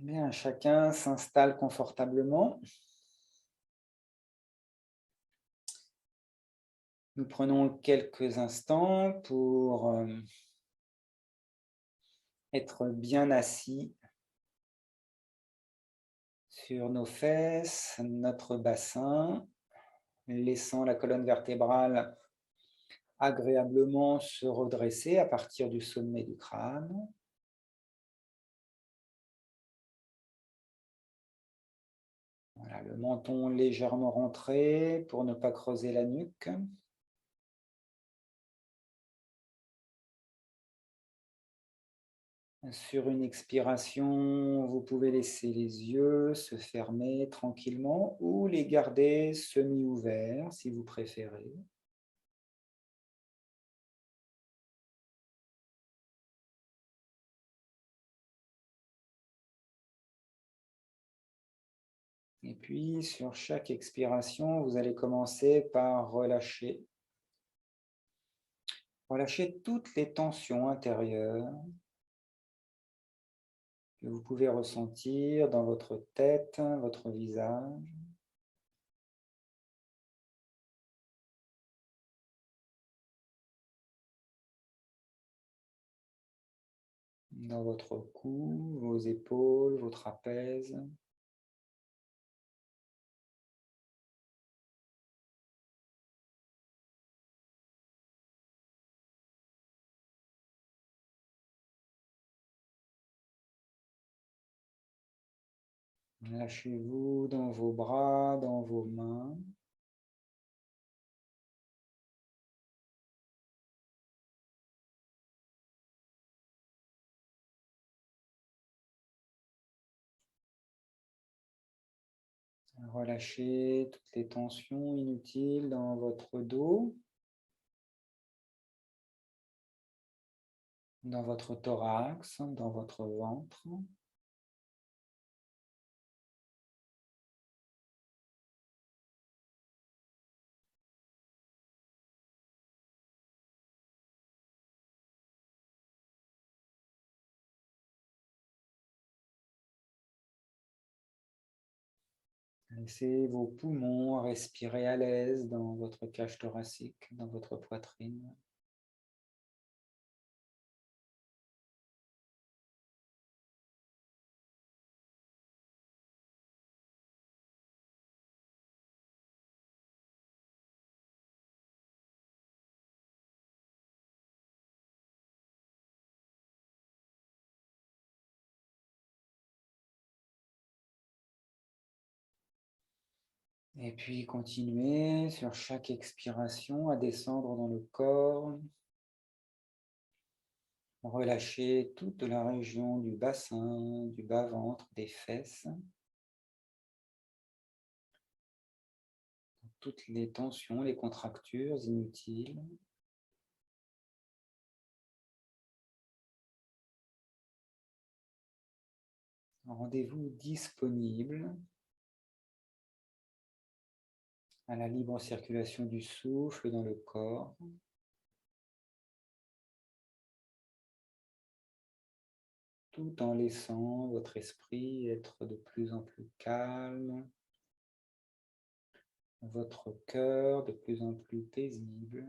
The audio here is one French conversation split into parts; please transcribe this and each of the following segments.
Bien, chacun s'installe confortablement. Nous prenons quelques instants pour être bien assis sur nos fesses, notre bassin, laissant la colonne vertébrale agréablement se redresser à partir du sommet du crâne. Voilà, le menton légèrement rentré pour ne pas creuser la nuque. Sur une expiration, vous pouvez laisser les yeux se fermer tranquillement ou les garder semi-ouverts si vous préférez. Et puis, sur chaque expiration, vous allez commencer par relâcher. Relâchez toutes les tensions intérieures que vous pouvez ressentir dans votre tête, votre visage. Dans votre cou, vos épaules, vos trapèzes. Lâchez-vous dans vos bras, dans vos mains. Relâchez toutes les tensions inutiles dans votre dos, dans votre thorax, dans votre ventre. Laissez vos poumons respirer à l'aise dans votre cage thoracique, dans votre poitrine. Et puis continuez sur chaque expiration à descendre dans le corps. Relâchez toute la région du bassin, du bas-ventre, des fesses. Toutes les tensions, les contractures inutiles. Rendez-vous disponible à la libre circulation du souffle dans le corps. Tout en laissant votre esprit être de plus en plus calme, votre cœur de plus en plus paisible.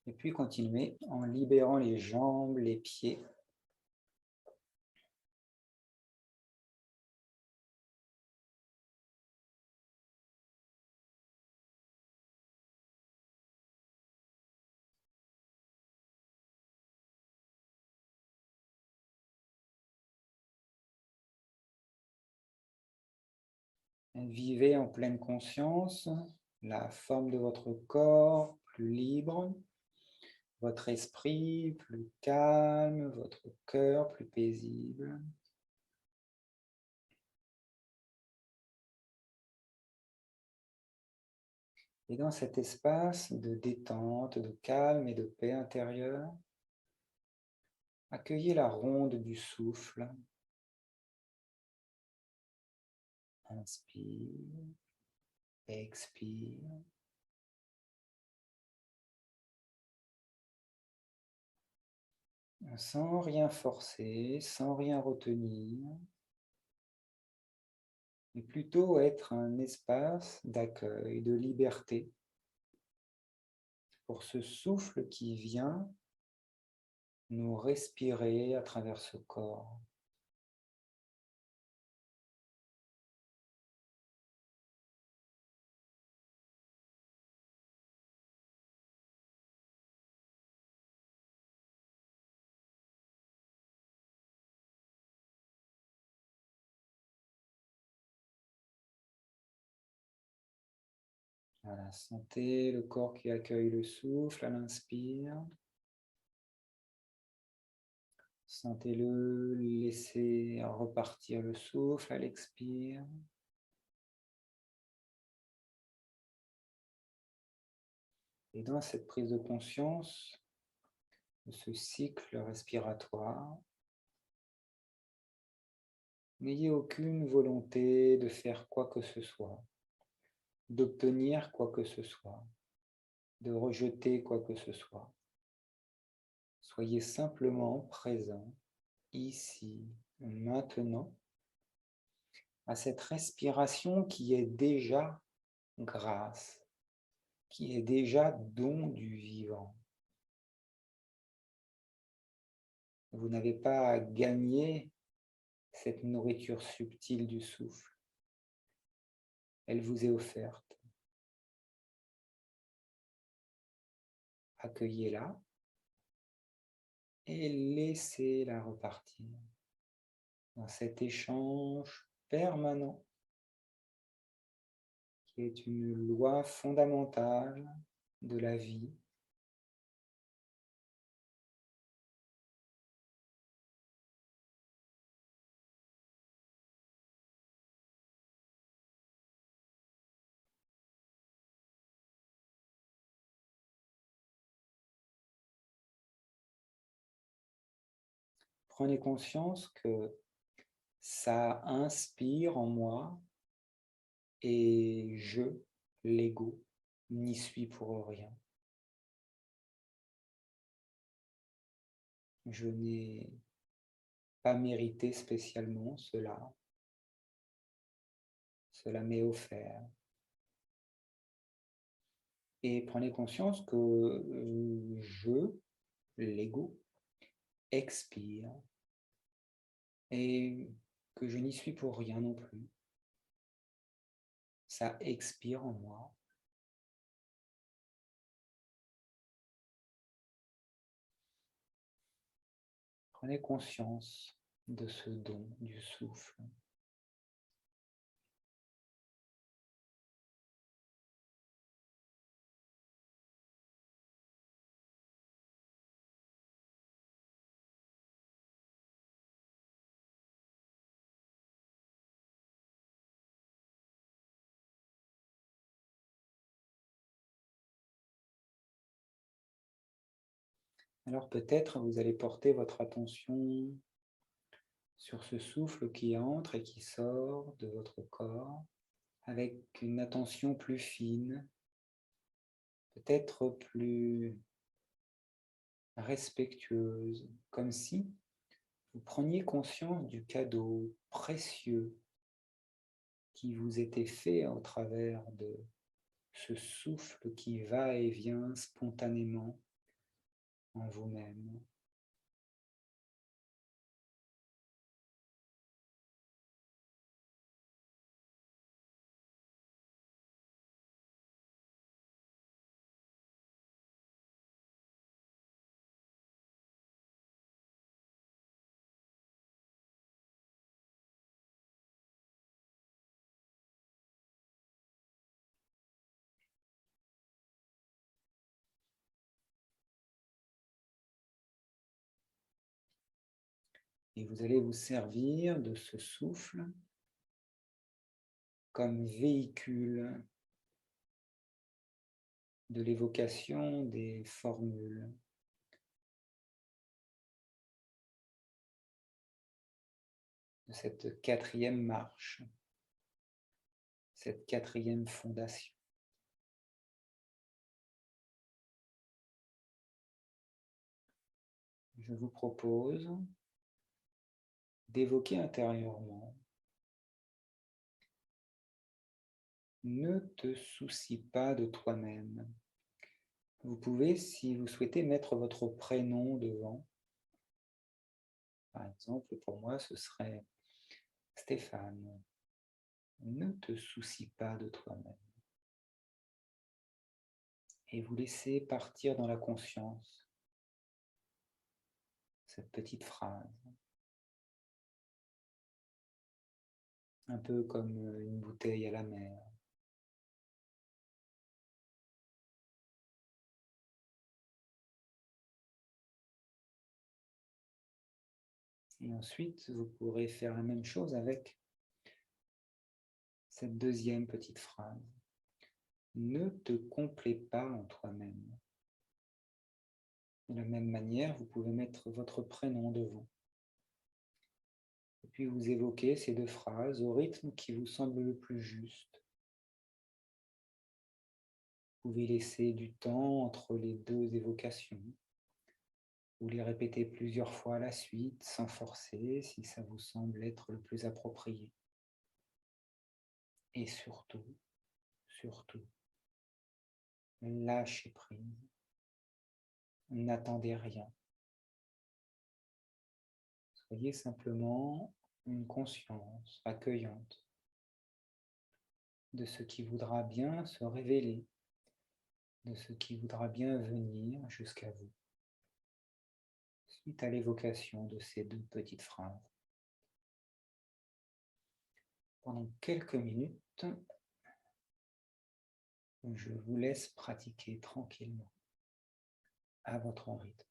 Et puis continuez en libérant les jambes, les pieds. Vivez en pleine conscience la forme de votre corps plus libre, votre esprit plus calme, votre cœur plus paisible. Et dans cet espace de détente, de calme et de paix intérieure, accueillez la ronde du souffle. Inspire. Expire. Sans rien forcer, sans rien retenir, mais plutôt être un espace d'accueil, de liberté pour ce souffle qui vient nous respirer à travers ce corps. Voilà, sentez le corps qui accueille le souffle à l'inspire. Sentez-le laisser repartir le souffle à l'expire. Et dans cette prise de conscience de ce cycle respiratoire, n'ayez aucune volonté de faire quoi que ce soit, d'obtenir quoi que ce soit, de rejeter quoi que ce soit. Soyez simplement présent, ici, maintenant, à cette respiration qui est déjà grâce, qui est déjà don du vivant. Vous n'avez pas à gagner cette nourriture subtile du souffle. Elle vous est offerte. Accueillez-la et laissez-la repartir dans cet échange permanent qui est une loi fondamentale de la vie. Prenez conscience que ça inspire en moi et je, l'ego, n'y suis pour rien. Je n'ai pas mérité spécialement cela. Cela m'est offert. Et prenez conscience que je, l'ego, expire et que je n'y suis pour rien non plus. Ça expire en moi. Prenez conscience de ce don du souffle. Alors peut-être vous allez porter votre attention sur ce souffle qui entre et qui sort de votre corps avec une attention plus fine, peut-être plus respectueuse, comme si vous preniez conscience du cadeau précieux qui vous était fait au travers de ce souffle qui va et vient spontanément en vous-même. Et vous allez vous servir de ce souffle comme véhicule de l'évocation des formules. De cette quatrième marche, cette quatrième fondation. Je vous propose d'évoquer intérieurement: ne te soucie pas de toi-même. Vous pouvez, si vous souhaitez, mettre votre prénom devant. Par exemple, pour moi, ce serait Stéphane. Ne te soucie pas de toi-même. Et vous laissez partir dans la conscience cette petite phrase, un peu comme une bouteille à la mer. Et ensuite, vous pourrez faire la même chose avec cette deuxième petite phrase. Ne te complais pas en toi-même. De la même manière, vous pouvez mettre votre prénom devant. Et puis vous évoquez ces deux phrases au rythme qui vous semble le plus juste. Vous pouvez laisser du temps entre les deux évocations. Vous les répétez plusieurs fois à la suite, sans forcer, si ça vous semble être le plus approprié. Et surtout, lâchez prise. N'attendez rien. Soyez simplement une conscience accueillante de ce qui voudra bien se révéler, de ce qui voudra bien venir jusqu'à vous, suite à l'évocation de ces deux petites phrases. Pendant quelques minutes, je vous laisse pratiquer tranquillement, à votre rythme.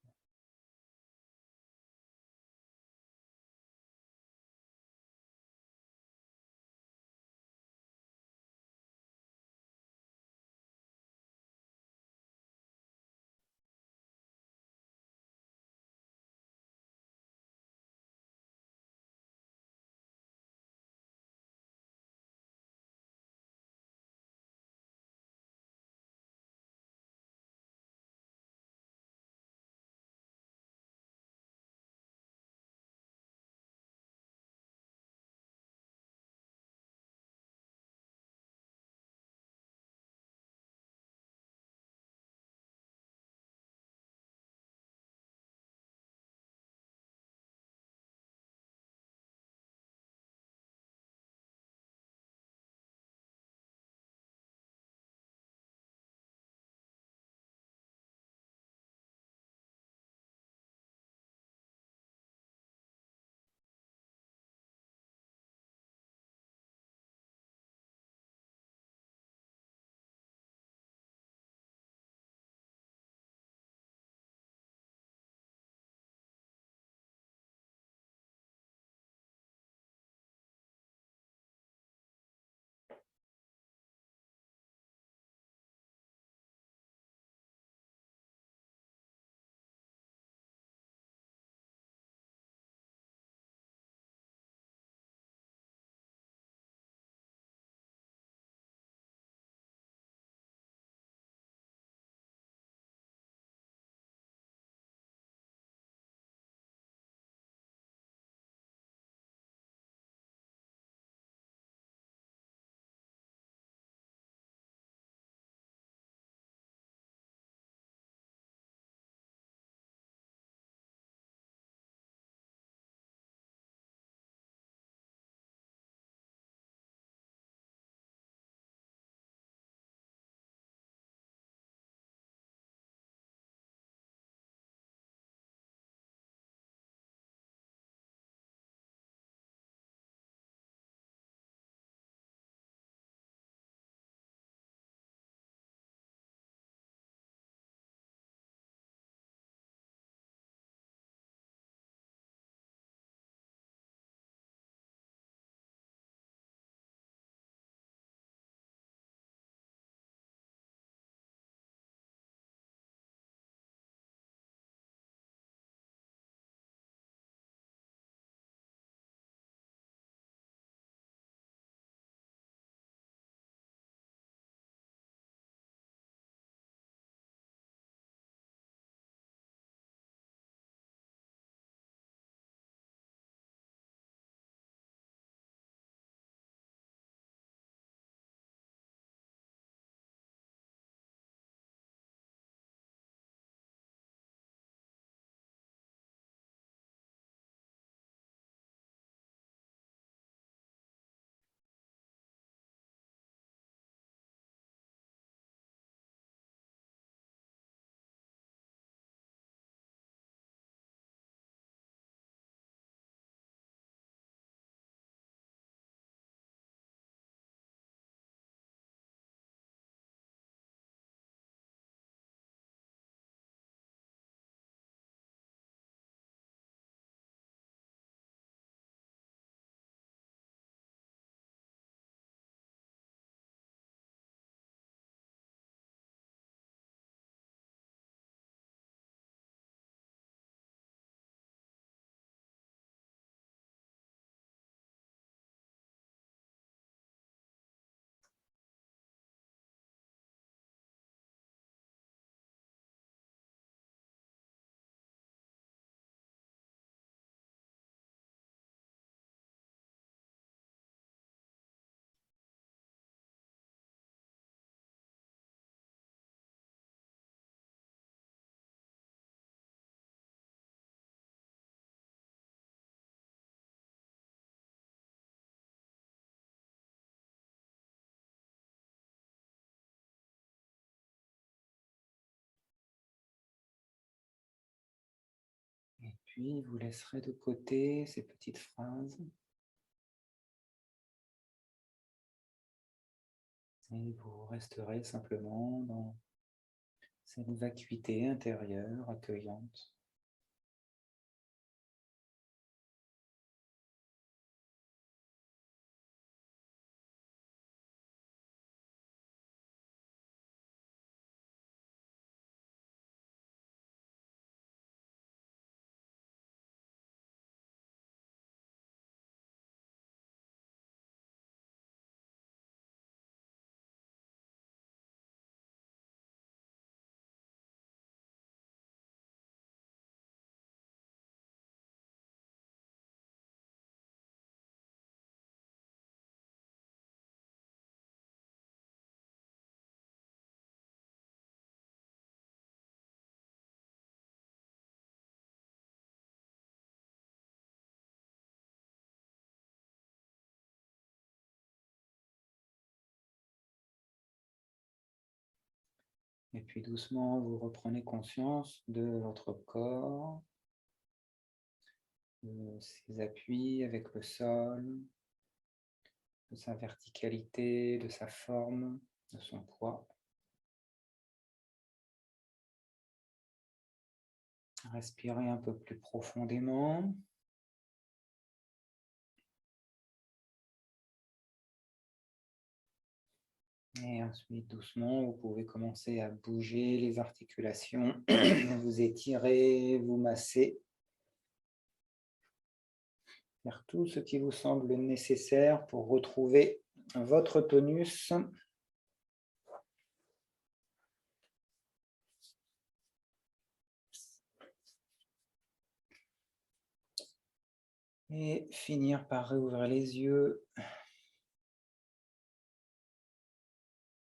puis, vous laisserez de côté ces petites phrases. Et vous resterez simplement dans cette vacuité intérieure accueillante. Et puis doucement, vous reprenez conscience de votre corps, de ses appuis avec le sol, de sa verticalité, de sa forme, de son poids. Respirez un peu plus profondément. Et ensuite, doucement, vous pouvez commencer à bouger les articulations, vous étirer, vous masser. Faire tout ce qui vous semble nécessaire pour retrouver votre tonus. Et finir par réouvrir les yeux